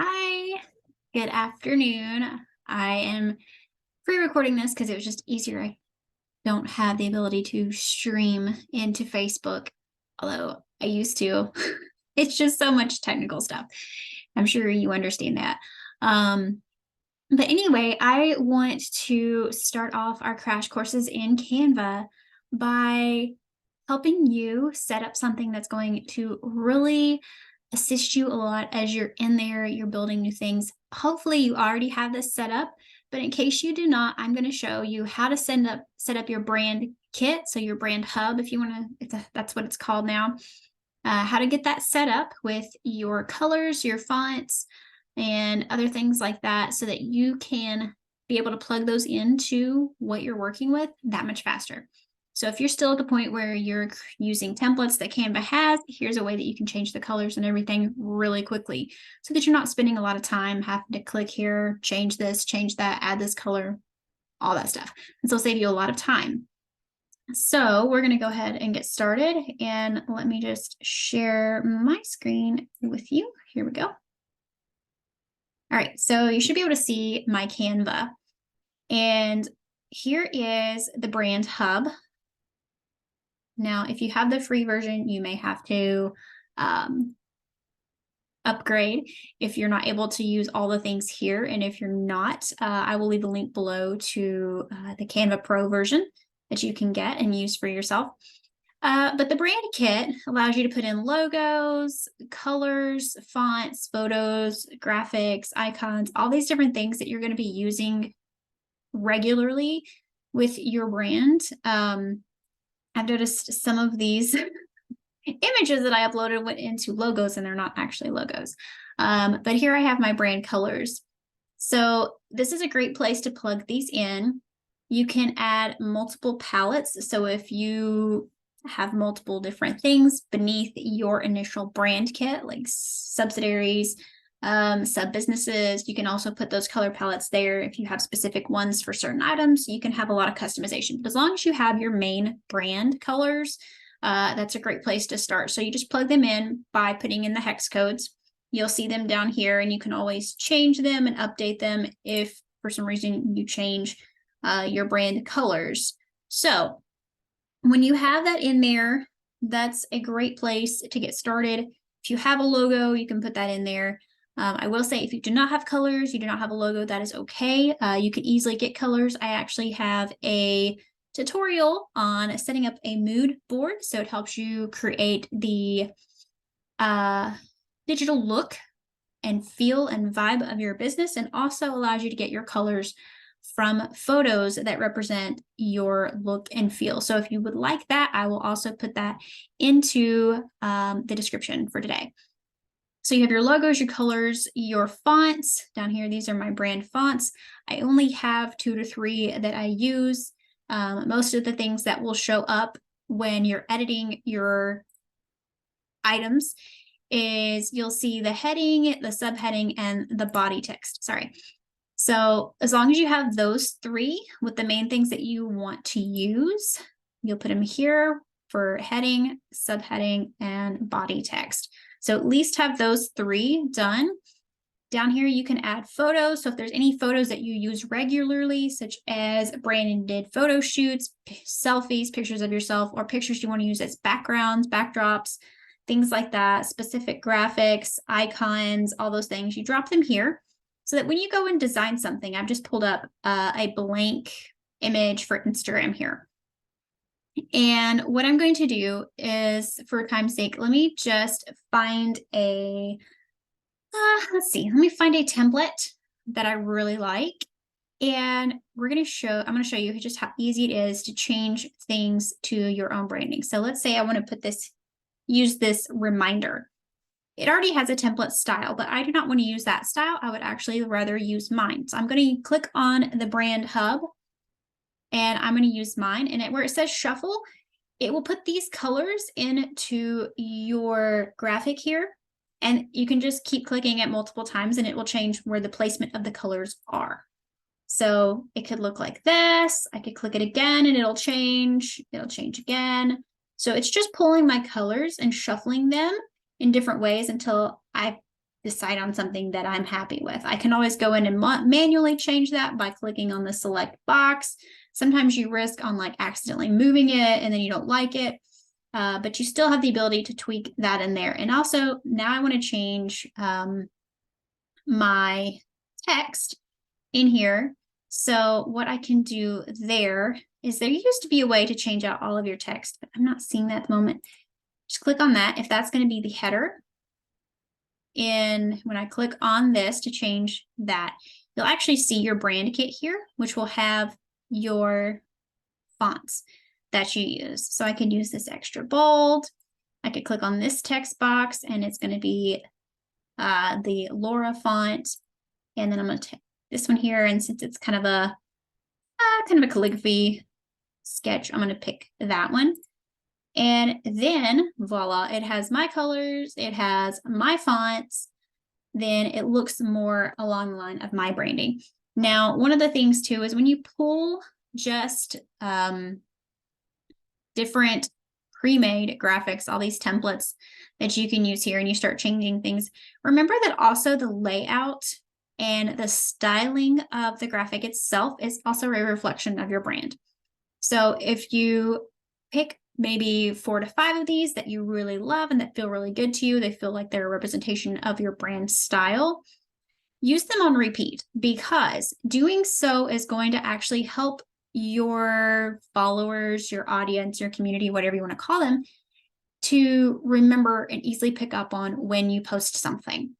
Hi, good afternoon. I am pre-recording this because it was just easier. I don't have the ability to stream into Facebook, although I used to. It's just so much technical stuff. I'm sure you understand that. Um, but anyway, I want to start off our crash courses in Canva by helping you set up something that's going to really assist you a lot as you're in there, you're building new things. Hopefully you already have this set up, but in case you do not, I'm going to show you how to set up your brand kit. So your brand hub, if you want to, that's what it's called now. How to get that set up with your colors, your fonts, and other things like that so that you can be able to plug those into what you're working with that much faster. So if you're still at the point where you're using templates that Canva has, here's a way that you can change the colors and everything really quickly so that you're not spending a lot of time having to click here, change this, change that, add this color, all that stuff. And so it'll save you a lot of time. So we're going to go ahead and get started, and let me just share my screen with you. Here we go. All right, so you should be able to see my Canva, and here is the brand hub. Now, if you have the free version, you may have to upgrade if you're not able to use all the things here. And if you're not, I will leave a link below to the Canva Pro version that you can get and use for yourself. But the brand kit allows you to put in logos, colors, fonts, photos, graphics, icons, all these different things that you're going to be using regularly with your brand. I've noticed some of these images that I uploaded went into logos and they're not actually logos. But here I have my brand colors. So this is a great place to plug these in. You can add multiple palettes. So if you have multiple different things beneath your initial brand kit, like subsidiaries, sub businesses, you can also put those color palettes there. If you have specific ones for certain items, you can have a lot of customization. But as long as you have your main brand colors, that's a great place to start. So you just plug them in by putting in the hex codes. You'll see them down here, and you can always change them and update them if for some reason you change your brand colors. So when you have that in there, that's a great place to get started. If you have a logo, you can put that in there. I will say if you do not have colors, you do not have a logo, that is okay. You can easily get colors. I actually have a tutorial on setting up a mood board. So it helps you create the digital look and feel and vibe of your business, and also allows you to get your colors from photos that represent your look and feel. So if you would like that, I will also put that into the description for today. So you have your logos, your colors, your fonts. Down here, these are my brand fonts. I only have 2 to 3 that I use. Most of the things that will show up when you're editing your items is you'll see the heading, the subheading, and the body text. Sorry. So as long as you have those 3 with the main things that you want to use, you'll put them here for heading, subheading, and body text. So at least have those 3 done. Down here, you can add photos. So if there's any photos that you use regularly, such as branded photo shoots, selfies, pictures of yourself, or pictures you want to use as backgrounds, backdrops, things like that, specific graphics, icons, all those things, you drop them here so that when you go and design something, I've just pulled up a blank image for Instagram here. And what I'm going to do is, for time's sake, let me just find a, let's see, let me find a template that I really like. And I'm going to show you just how easy it is to change things to your own branding. So let's say I want to use this reminder. It already has a template style, but I do not want to use that style. I would actually rather use mine. So I'm going to click on the brand hub, and I'm going to use mine. And where it says shuffle, it will put these colors into your graphic here. And you can just keep clicking it multiple times and it will change where the placement of the colors are. So it could look like this. I could click it again and it'll change. It'll change again. So it's just pulling my colors and shuffling them in different ways until I decide on something that I'm happy with. I can always go in and manually change that by clicking on the select box. Sometimes you risk on like accidentally moving it and then you don't like it, but you still have the ability to tweak that in there. And also now I want to change my text in here. So what I can do there is there used to be a way to change out all of your text, but I'm not seeing that at the moment. Just click on that if that's going to be the header. And when I click on this to change that, you'll actually see your brand kit here, which will have your fonts that you use. So I can use this extra bold. I could click on this text box and it's going to be the Laura font. And then I'm going to take this one here. And since it's kind of a calligraphy sketch, I'm going to pick that one. And then voila, it has my colors, it has my fonts, then it looks more along the line of my branding. Now, one of the things too is when you pull just different pre-made graphics, all these templates that you can use here, and you start changing things, remember that also the layout and the styling of the graphic itself is also a reflection of your brand. So if you pick maybe 4 to 5 of these that you really love and that feel really good to you, they feel like they're a representation of your brand style, use them on repeat, because doing so is going to actually help your followers, your audience, your community, whatever you want to call them, to remember and easily pick up on when you post something.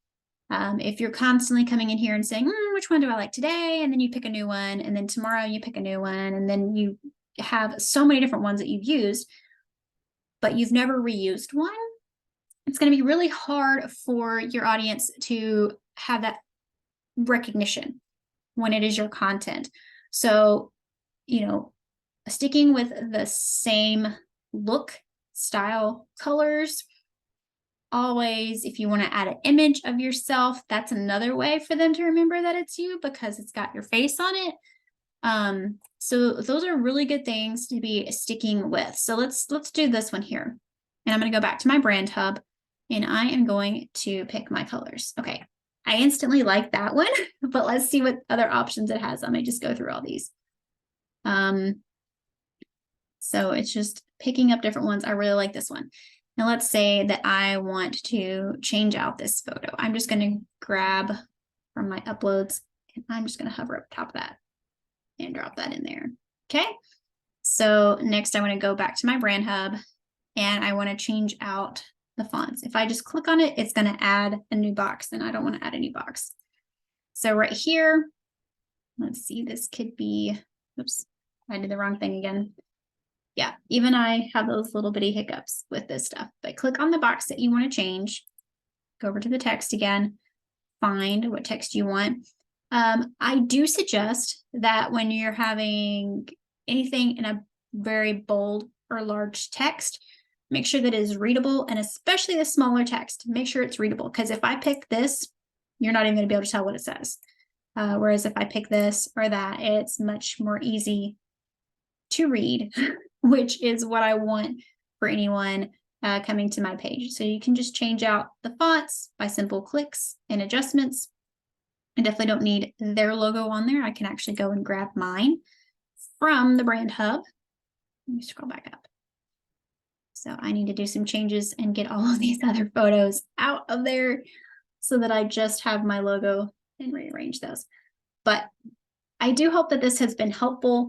If you're constantly coming in here and saying, which one do I like today? And then you pick a new one, and then tomorrow you pick a new one, and then you have so many different ones that you've used, but you've never reused one, it's going to be really hard for your audience to have that recognition when it is your content. So, sticking with the same look, style, colors, always, if you want to add an image of yourself, that's another way for them to remember that it's you, because it's got your face on it. So those are really good things to be sticking with. So let's do this one here. And I'm going to go back to my brand hub, and I am going to pick my colors. Okay. I instantly like that one, but let's see what other options it has. I may just go through all these. So it's just picking up different ones. I really like this one. Now let's say that I want to change out this photo. I'm just going to grab from my uploads, and I'm just going to hover up top of that and drop that in there. Okay. So next I want to go back to my brand hub, and I want to change out the fonts. If I just click on it, it's going to add a new box, and I don't want to add a new box. So right here, let's see, this could be, oops, I did the wrong thing again. Yeah, even I have those little bitty hiccups with this stuff, but click on the box that you want to change, go over to the text again, find what text you want. I do suggest that when you're having anything in a very bold or large text, make sure that it is readable, and especially the smaller text, make sure it's readable, because if I pick this, you're not even going to be able to tell what it says. Whereas if I pick this or that, it's much more easy to read, which is what I want for anyone coming to my page. So you can just change out the fonts by simple clicks and adjustments. I definitely don't need their logo on there. I can actually go and grab mine from the brand hub. Let me scroll back up. So I need to do some changes and get all of these other photos out of there so that I just have my logo and rearrange those. But I do hope that this has been helpful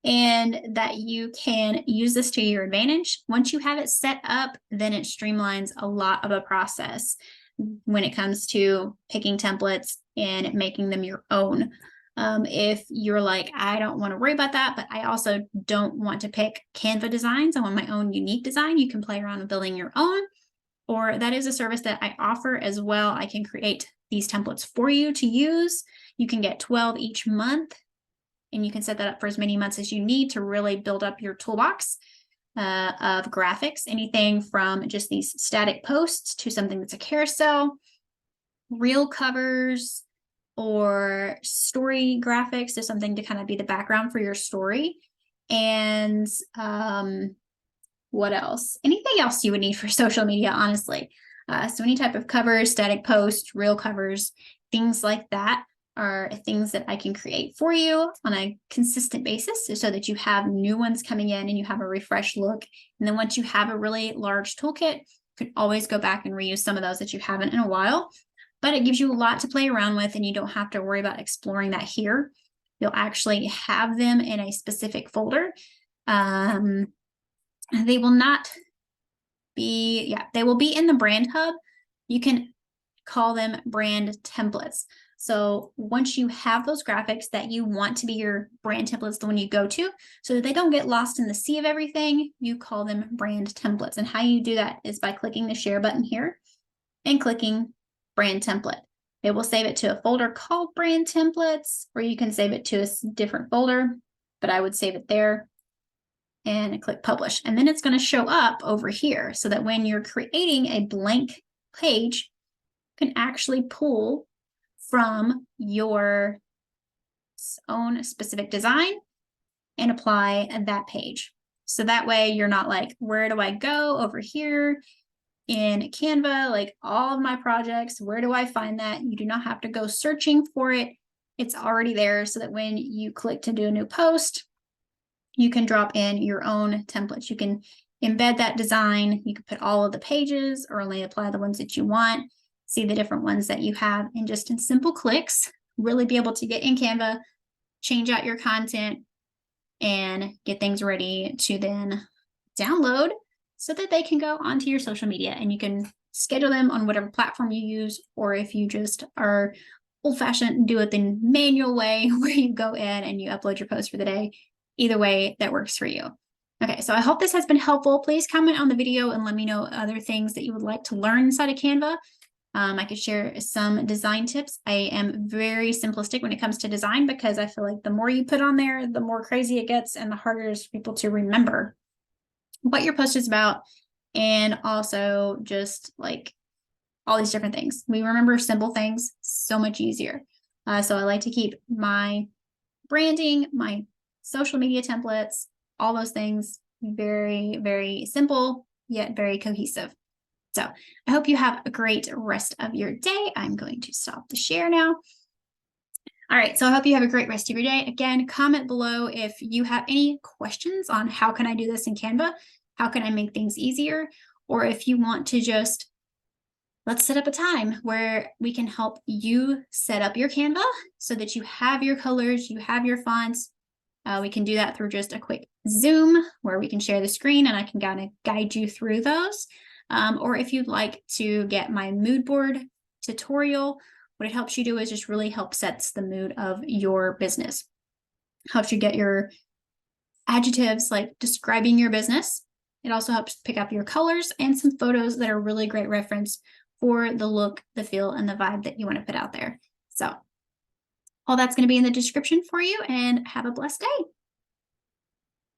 and that you can use this to your advantage. Once you have it set up, then it streamlines a lot of a process when it comes to picking templates and making them your own. If you're like, I don't want to worry about that, but I also don't want to pick Canva designs, I want my own unique design, you can play around with building your own, or that is a service that I offer as well. I can create these templates for you to use. You can get 12 each month, and you can set that up for as many months as you need to really build up your toolbox of graphics, anything from just these static posts to something that's a carousel, reel covers, or story graphics to something to kind of be the background for your story. And what else? Anything else you would need for social media, honestly. So any type of covers, static posts, reel covers, things like that are things that I can create for you on a consistent basis so that you have new ones coming in and you have a refreshed look. And then once you have a really large toolkit, you can always go back and reuse some of those that you haven't in a while. But it gives you a lot to play around with, and you don't have to worry about exploring that here. You'll actually have them in a specific folder. They will not be, they will be in the brand hub. You can call them brand templates. So once you have those graphics that you want to be your brand templates, the one you go to, so that they don't get lost in the sea of everything, you call them brand templates. And how you do that is by clicking the share button here and clicking brand template. It will save it to a folder called brand templates, or you can save it to a different folder, but I would save it there and click publish. And then it's going to show up over here so that when you're creating a blank page, you can actually pull from your own specific design and apply that page. So that way you're not like, where do I go over here in Canva, like all of my projects, where do I find that? You do not have to go searching for it. It's already there so that when you click to do a new post, you can drop in your own templates. You can embed that design. You can put all of the pages or only apply the ones that you want, see the different ones that you have, and just in simple clicks, really be able to get in Canva, change out your content, and get things ready to then download so that they can go onto your social media, and you can schedule them on whatever platform you use, or if you just are old-fashioned, do it the manual way where you go in and you upload your post for the day. Either way, that works for you. Okay, so I hope this has been helpful. Please comment on the video and let me know other things that you would like to learn inside of Canva. I could share some design tips. I am very simplistic when it comes to design because I feel like the more you put on there, the more crazy it gets and the harder it is for people to remember what your post is about, and also just like all these different things. We remember simple things so much easier. So I like to keep my branding, my social media templates, all those things very, very simple, yet very cohesive. So I hope you have a great rest of your day. I'm going to stop the share now. All right, so I hope you have a great rest of your day. Again, comment below if you have any questions on how can I do this in Canva? How can I make things easier? Or if you want to just, let's set up a time where we can help you set up your Canva so that you have your colors, you have your fonts. We can do that through just a quick Zoom where we can share the screen and I can kind of guide you through those. Or if you'd like to get my mood board tutorial, what it helps you do is just really help sets the mood of your business. Helps you get your adjectives like describing your business. It also helps pick up your colors and some photos that are really great reference for the look, the feel, and the vibe that you want to put out there. So all that's going to be in the description for you, and have a blessed day.